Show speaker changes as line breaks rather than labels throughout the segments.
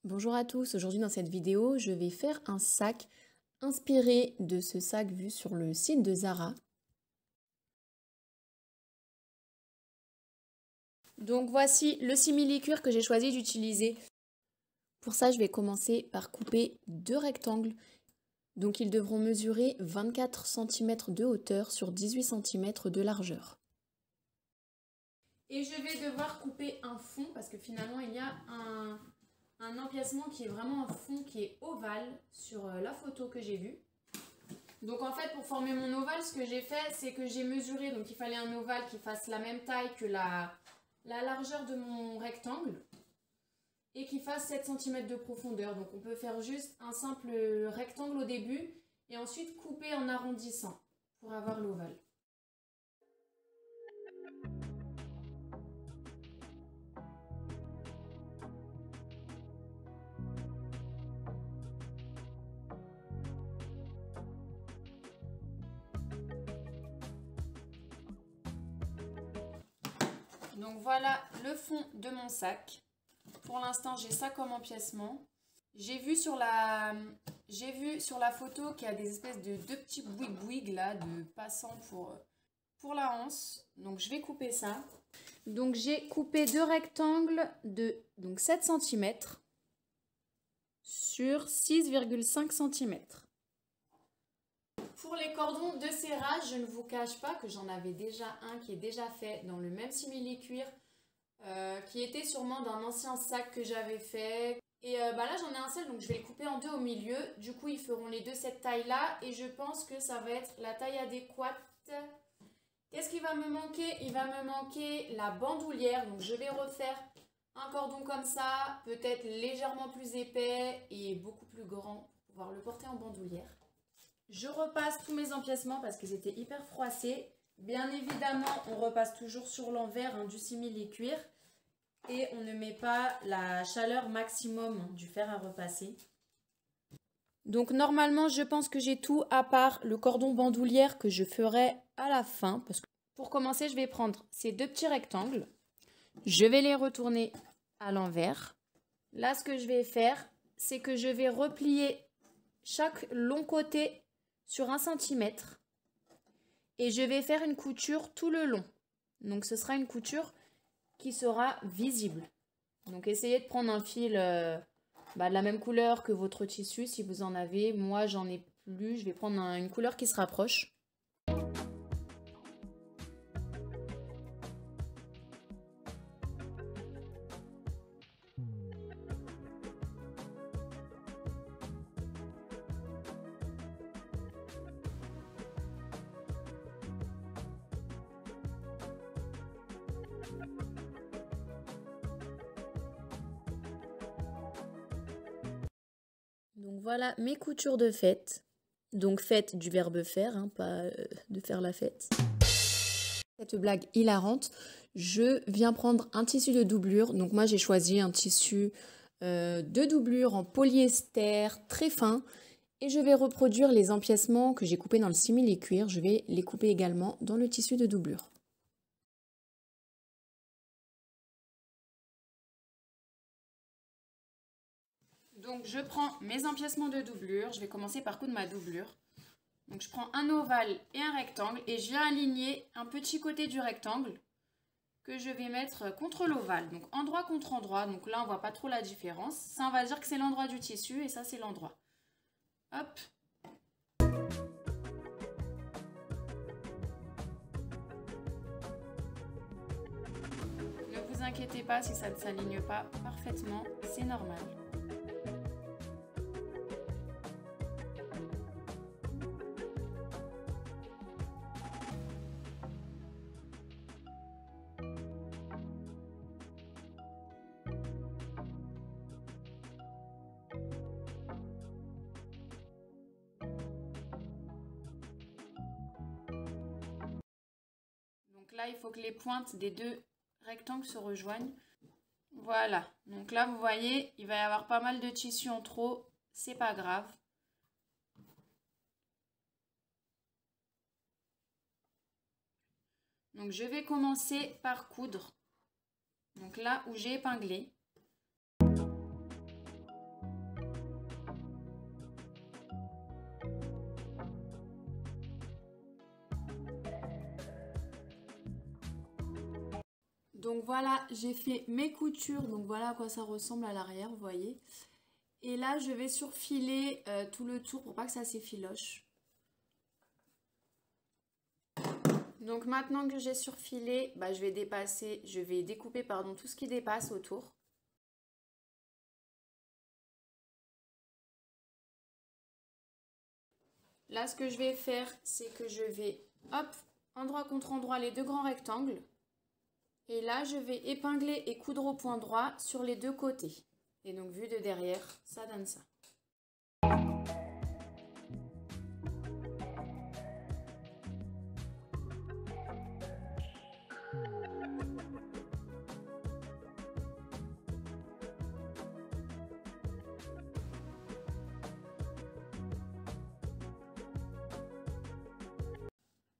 Bonjour à tous, aujourd'hui dans cette vidéo, je vais faire un sac inspiré de ce sac vu sur le site de Zara. Donc voici le simili-cuir que j'ai choisi d'utiliser. Pour ça, je vais commencer par couper deux rectangles. Donc ils devront mesurer 24 cm de hauteur sur 18 cm de largeur. Et je vais devoir couper un fond parce que finalement il y a un empiècement qui est vraiment un fond qui est ovale sur la photo que j'ai vue. Donc en fait pour former mon ovale, ce que j'ai fait c'est que j'ai mesuré, donc il fallait un ovale qui fasse la même taille que la largeur de mon rectangle et qui fasse 7 cm de profondeur. Donc on peut faire juste un simple rectangle au début et ensuite couper en arrondissant pour avoir l'ovale. Donc voilà le fond de mon sac. Pour l'instant, j'ai ça comme empiècement. J'ai vu sur la photo qu'il y a des espèces de deux petits bouygues là, de passants pour la anse. Donc je vais couper ça. Donc j'ai coupé deux rectangles de 7 cm sur 6,5 cm. Pour les cordons de serrage, je ne vous cache pas que j'en avais déjà un qui est déjà fait dans le même simili-cuir, qui était sûrement d'un ancien sac que j'avais fait. Et là j'en ai un seul, donc je vais le couper en deux au milieu. Du coup ils feront les deux cette taille là et je pense que ça va être la taille adéquate. Qu'est-ce qui va me manquer? Il va me manquer la bandoulière, donc je vais refaire un cordon comme ça, peut-être légèrement plus épais et beaucoup plus grand pour pouvoir le porter en bandoulière. Je repasse tous mes empiècements parce qu'ils étaient hyper froissés. Bien évidemment, on repasse toujours sur l'envers du simili-cuir et on ne met pas la chaleur maximum du fer à repasser. Donc normalement, je pense que j'ai tout à part le cordon bandoulière que je ferai à la fin. Parce que pour commencer, je vais prendre ces deux petits rectangles. Je vais les retourner à l'envers. Là, ce que je vais faire, c'est que je vais replier chaque long côté sur 1 cm et je vais faire une couture tout le long. Donc ce sera une couture qui sera visible. Donc essayez de prendre un fil de la même couleur que votre tissu si vous en avez. Moi j'en ai plus, je vais prendre une couleur qui se rapproche. Donc voilà mes coutures de fête. Donc fête du verbe faire, pas de faire la fête. Cette blague hilarante, je viens prendre un tissu de doublure. Donc moi j'ai choisi un tissu de doublure en polyester très fin. Et je vais reproduire les empiècements que j'ai coupés dans le simili-cuir. Je vais les couper également dans le tissu de doublure. Donc je prends mes empiècements de doublure, je vais commencer par coudre ma doublure. Donc je prends un ovale et un rectangle et je viens aligner un petit côté du rectangle que je vais mettre contre l'ovale. Donc endroit contre endroit, donc là on voit pas trop la différence. Ça on va dire que c'est l'endroit du tissu et ça c'est l'endroit. Hop. Ne vous inquiétez pas si ça ne s'aligne pas parfaitement, c'est normal. Donc là, il faut que les pointes des deux rectangles se rejoignent. Voilà. Donc là, vous voyez, il va y avoir pas mal de tissu en trop. C'est pas grave. Donc je vais commencer par coudre. Donc là où j'ai épinglé. Donc voilà, j'ai fait mes coutures, donc voilà à quoi ça ressemble à l'arrière, vous voyez. Et là, je vais surfiler tout le tour pour pas que ça s'effiloche. Donc maintenant que j'ai surfilé, bah, je vais découper pardon, tout ce qui dépasse autour. Là, ce que je vais faire, c'est que je vais, hop, endroit contre endroit, les deux grands rectangles. Et là, je vais épingler et coudre au point droit sur les deux côtés. Et donc, vu de derrière, ça donne ça.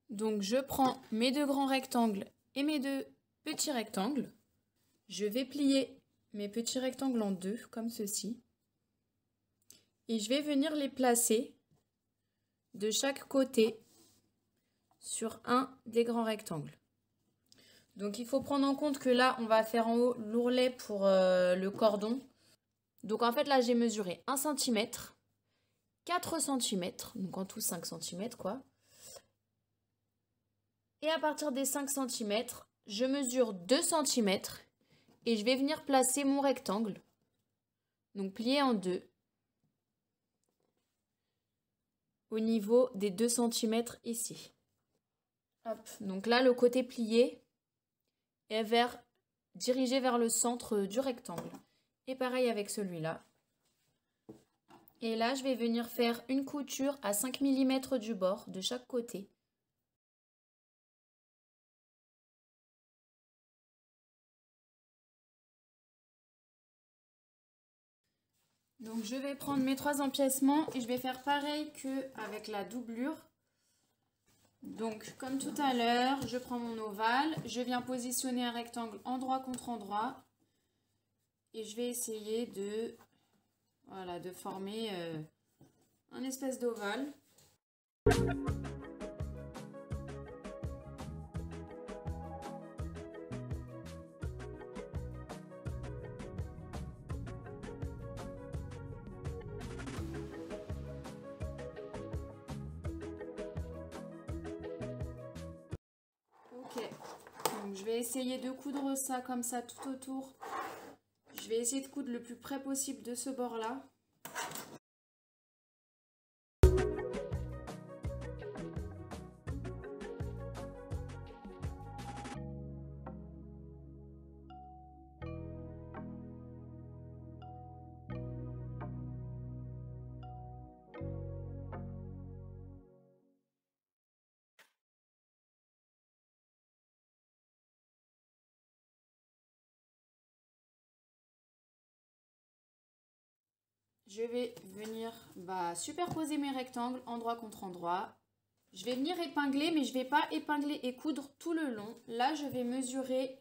Donc, je prends mes deux grands rectangles et mes deux petits rectangles. Je vais plier mes petits rectangles en deux, comme ceci. Et je vais venir les placer de chaque côté sur un des grands rectangles. Donc, il faut prendre en compte que là, on va faire en haut l'ourlet pour le cordon. Donc, en fait, là, j'ai mesuré 1 cm, 4 cm, donc en tout 5 cm, quoi. Et à partir des 5 cm, je mesure 2 cm et je vais venir placer mon rectangle. Donc plié en deux au niveau des 2 cm ici. Hop, donc là, le côté plié est dirigé vers le centre du rectangle. Et pareil avec celui-là. Et là, je vais venir faire une couture à 5 mm du bord de chaque côté. Donc je vais prendre mes 3 empiècements et je vais faire pareil qu'avec la doublure. Donc comme tout à l'heure, je prends mon ovale, je viens positionner un rectangle endroit contre endroit et je vais essayer de former un espèce d'ovale. Donc je vais essayer de coudre ça comme ça tout autour. Je vais essayer de coudre le plus près possible de ce bord-là. Je vais venir superposer mes rectangles endroit contre endroit. Je vais venir épingler, mais je ne vais pas épingler et coudre tout le long. Là, je vais mesurer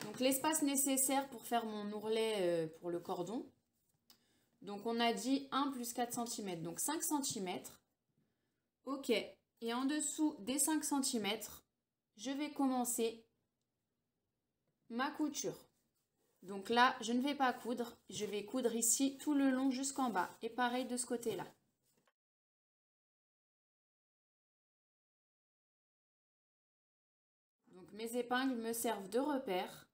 donc l'espace nécessaire pour faire mon ourlet pour le cordon. Donc, on a dit 1 plus 4 cm, donc 5 cm. Ok, et en dessous des 5 cm, je vais commencer ma couture. Donc là, je ne vais pas coudre, je vais coudre ici tout le long jusqu'en bas. Et pareil de ce côté-là. Donc mes épingles me servent de repère.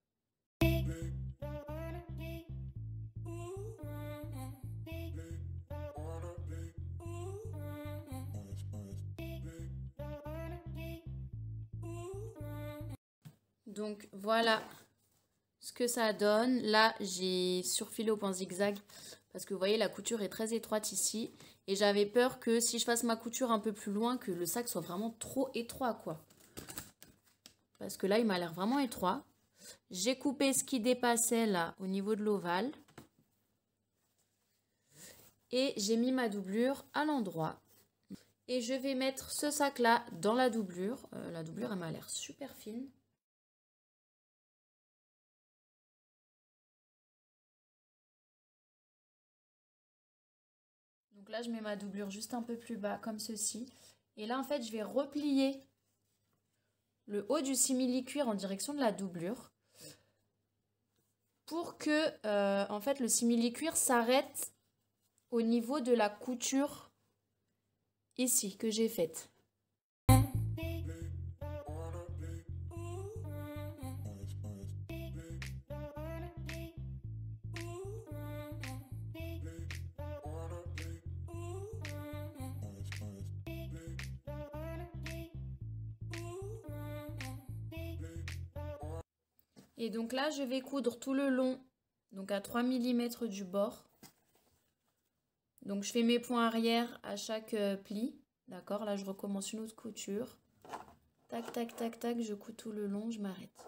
Donc voilà ce que ça donne. Là, j'ai surfilé au point zigzag parce que vous voyez, la couture est très étroite ici. Et j'avais peur que si je fasse ma couture un peu plus loin, que le sac soit vraiment trop étroit, quoi. Parce que là, il m'a l'air vraiment étroit. J'ai coupé ce qui dépassait là au niveau de l'ovale. Et j'ai mis ma doublure à l'endroit. Et je vais mettre ce sac-là dans la doublure. La doublure, elle m'a l'air super fine. Donc là, je mets ma doublure juste un peu plus bas, comme ceci. Et là, en fait, je vais replier le haut du simili-cuir en direction de la doublure. pour que en fait le simili-cuir s'arrête au niveau de la couture ici que j'ai faite. Et donc là, je vais coudre tout le long, donc à 3 mm du bord. Donc je fais mes points arrière à chaque pli. D'accord, là je recommence une autre couture. Tac, tac, tac, tac, je couds tout le long, je m'arrête.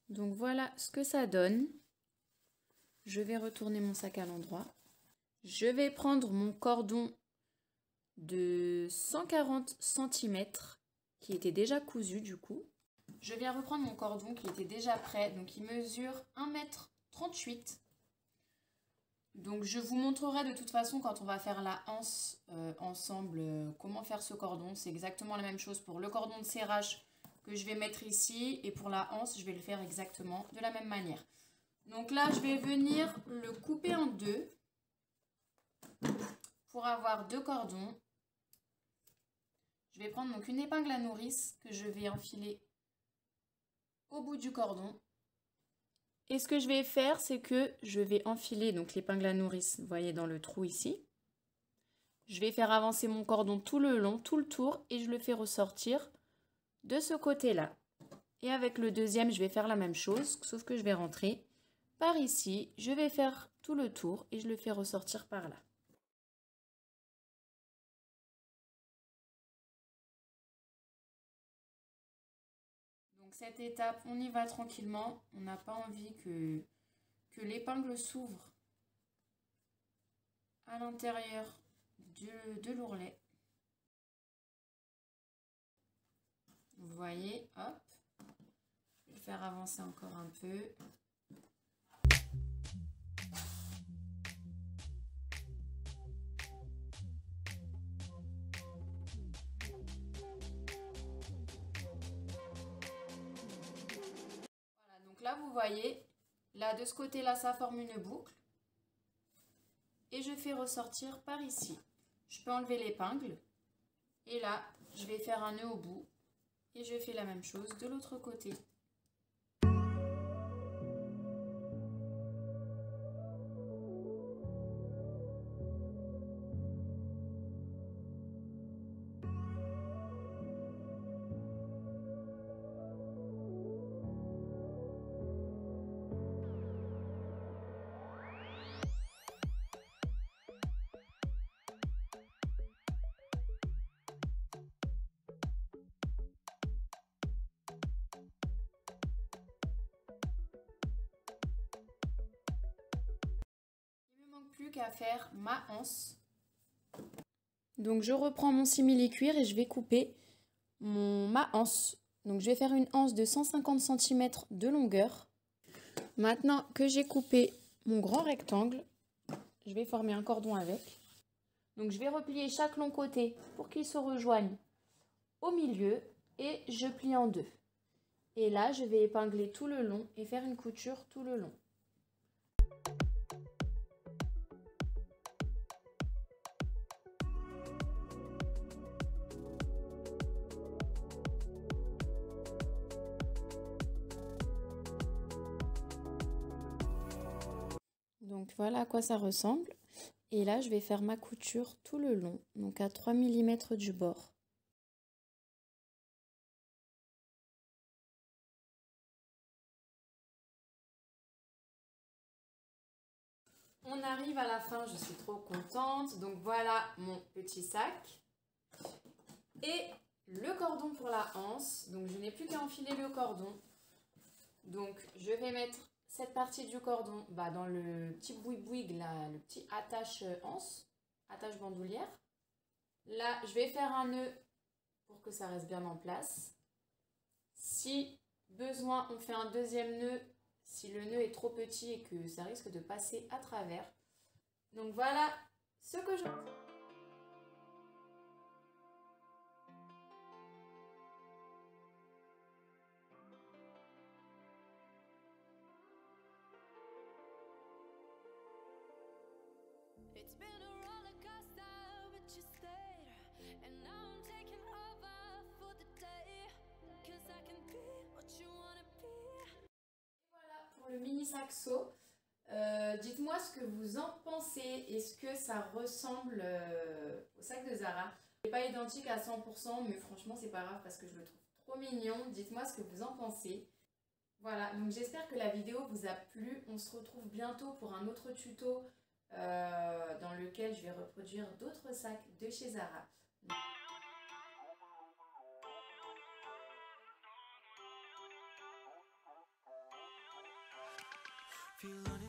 Donc voilà ce que ça donne. Je vais retourner mon sac à l'endroit. Je vais prendre mon cordon de 140 cm qui était déjà cousu du coup. Je viens reprendre mon cordon qui était déjà prêt. Donc il mesure 1,38 m. Donc je vous montrerai de toute façon quand on va faire la anse ensemble comment faire ce cordon. C'est exactement la même chose pour le cordon de serrage que je vais mettre ici. Et pour la anse, je vais le faire exactement de la même manière. Donc là, je vais venir le couper en deux pour avoir deux cordons. Je vais prendre donc une épingle à nourrice que je vais enfiler au bout du cordon. Et ce que je vais faire, c'est que je vais enfiler donc l'épingle à nourrice, vous voyez dans le trou ici. Je vais faire avancer mon cordon tout le long, tout le tour, et je le fais ressortir de ce côté-là. Et avec le deuxième, je vais faire la même chose, sauf que je vais rentrer par ici. Je vais faire tout le tour et je le fais ressortir par là. Donc cette étape, on y va tranquillement. On n'a pas envie que l'épingle s'ouvre à l'intérieur de l'ourlet. Vous voyez, hop. Je vais le faire avancer encore un peu. Voilà, donc là vous voyez, là de ce côté-là, ça forme une boucle. Et je fais ressortir par ici. Je peux enlever l'épingle. Et là, je vais faire un nœud au bout. Et je fais la même chose de l'autre côté. Plus qu'à faire ma anse. Donc je reprends mon simili-cuir et je vais couper ma anse. Donc je vais faire une anse de 150 cm de longueur. Maintenant que j'ai coupé mon grand rectangle, je vais former un cordon avec. Donc je vais replier chaque long côté pour qu'ils se rejoignent au milieu et je plie en deux. Et là je vais épingler tout le long et faire une couture tout le long. Donc voilà à quoi ça ressemble. Et là, je vais faire ma couture tout le long, donc à 3 mm du bord. On arrive à la fin, je suis trop contente. Donc voilà mon petit sac. Et le cordon pour la anse. Donc je n'ai plus qu'à enfiler le cordon. Donc je vais mettre cette partie du cordon dans le petit boui-boui, le petit attache anse, attache bandoulière. Là, je vais faire un nœud pour que ça reste bien en place. Si besoin, on fait un deuxième nœud si le nœud est trop petit et que ça risque de passer à travers. Donc voilà Ce que je...
It's been a roller coaster, but you stayed. And now I'm taking over for the day. 'Cause I can be what you wanna be.
Voilà pour le mini saxo. Dites-moi ce que vous en pensez. Est-ce que ça ressemble au sac de Zara? Il n'est pas identique à 100%, mais franchement, c'est pas grave parce que je le trouve trop mignon. Dites-moi ce que vous en pensez. Voilà, donc j'espère que la vidéo vous a plu. On se retrouve bientôt pour un autre tuto dans lequel je vais reproduire d'autres sacs de chez Zara.
Feel